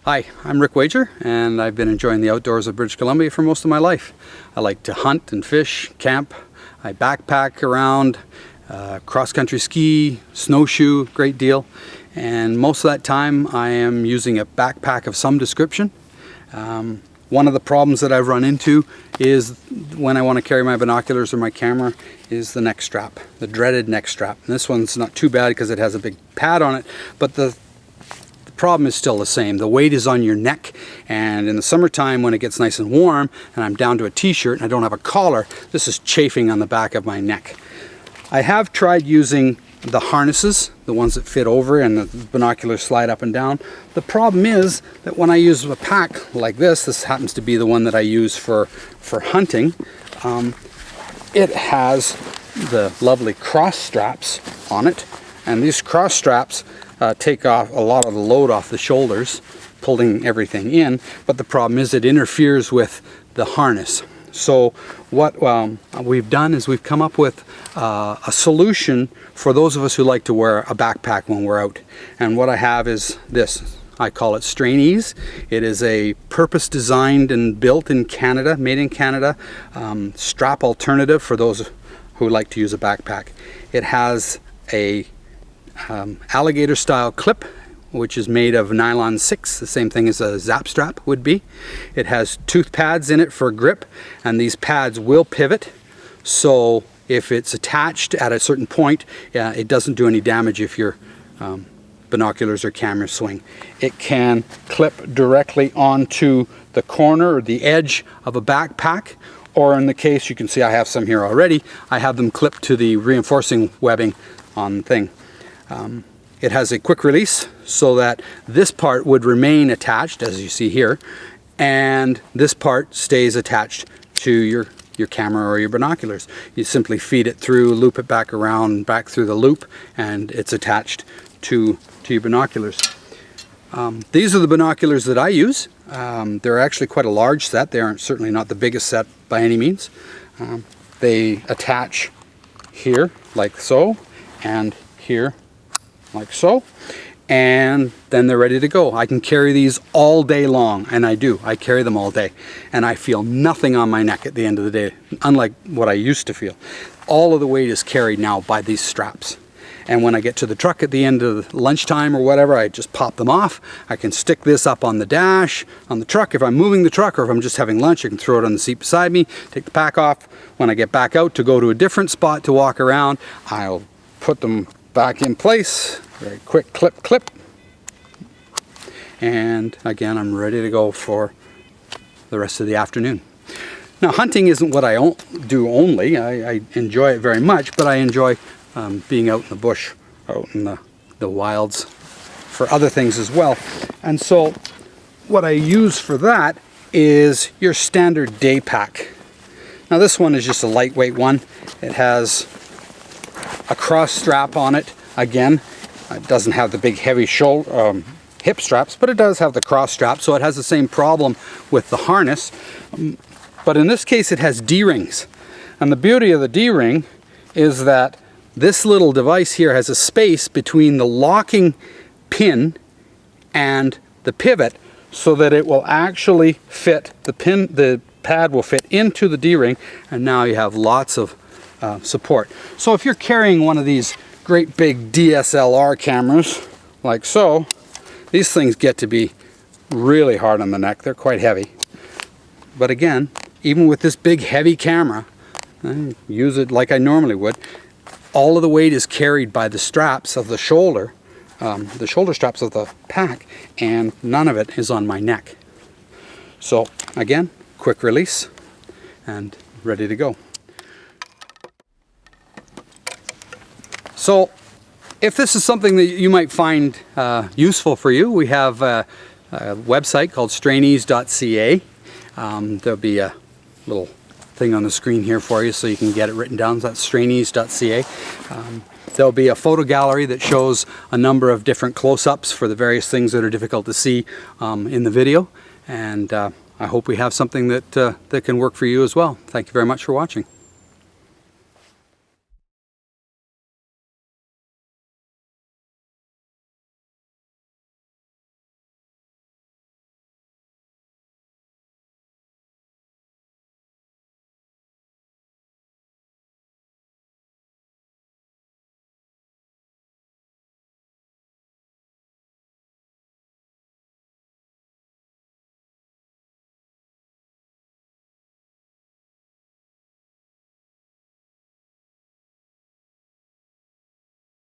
Hi, I'm Rick Wager, and I've been enjoying the outdoors of British Columbia for most of my life. I like to hunt and fish, camp, I backpack around, cross-country ski, snowshoe, great deal. And most of that time I am using a backpack of some description. One of the problems that I've run into is when I want to carry my binoculars or my camera is the neck strap, the dreaded neck strap. And this one's not too bad because it has a big pad on it, but the problem is still the same. The weight is on your neck, and in the summertime when it gets nice and warm and I'm down to a t-shirt and I don't have a collar, this is chafing on the back of my neck. I have tried using the harnesses, the ones that fit over and the binoculars slide up and down. The problem is that when I use a pack like this happens to be the one that I use for hunting, it has the lovely cross straps on it, and these cross straps take off a lot of the load off the shoulders, pulling everything in, but the problem is it interferes with the harness. So what we've done is we've come up with a solution for those of us who like to wear a backpack when we're out. And what I have is this. I call it Strain Ease. It is a purpose designed and built in Canada, made in Canada, strap alternative for those who like to use a backpack. It has a alligator style clip, which is made of nylon 6, the same thing as a zap strap would be. It has tooth pads in it for grip, and these pads will pivot, so if it's attached at a certain point, it doesn't do any damage if your binoculars or camera swing. It can clip directly onto the corner or the edge of a backpack, or in the case, you can see I have some here already, I have them clipped to the reinforcing webbing on the thing. It has a quick release so that this part would remain attached, as you see here, and this part stays attached to your camera or your binoculars. You simply feed it through, loop it back around, back through the loop, and it's attached to your binoculars. These are the binoculars that I use. They're actually quite a large set. They aren't certainly not the biggest set by any means. They attach here like so, and here like so, and then they're ready to go. I can carry these all day long, and I do. I carry them all day, and I feel nothing on my neck at the end of the day, unlike what I used to feel. All of the weight is carried now by these straps, and when I get to the truck at the end of lunchtime or whatever, I just pop them off. I can stick this up on the dash, on the truck. If I'm moving the truck or if I'm just having lunch, I can throw it on the seat beside me, take the pack off. When I get back out to go to a different spot to walk around, I'll put them back in place. Very quick clip, and again I'm ready to go for the rest of the afternoon. Now, hunting isn't what I do only. I enjoy it very much, but I enjoy being out in the bush, out in the wilds for other things as well. And so what I use for that is your standard day pack. Now, this one is just a lightweight one. It has a cross strap on it. Again, it doesn't have the big heavy shoulder, hip straps, but it does have the cross strap, so it has the same problem with the harness. But in this case it has D-rings. And the beauty of the D-ring is that this little device here has a space between the locking pin and the pivot so that it will actually fit, the pad will fit into the D-ring, and now you have lots of support. So if you're carrying one of these great big DSLR cameras like so, these things get to be really hard on the neck. They're quite heavy. But again, even with this big heavy camera, I use it like I normally would, all of the weight is carried by the straps of the shoulder straps of the pack, and none of it is on my neck. So again, quick release and ready to go. So if this is something that you might find useful for you, we have a website called strainease.ca. There'll be a little thing on the screen here for you so you can get it written down. That's strainease.ca. There'll be a photo gallery that shows a number of different close-ups for the various things that are difficult to see in the video. And I hope we have something that can work for you as well. Thank you very much for watching.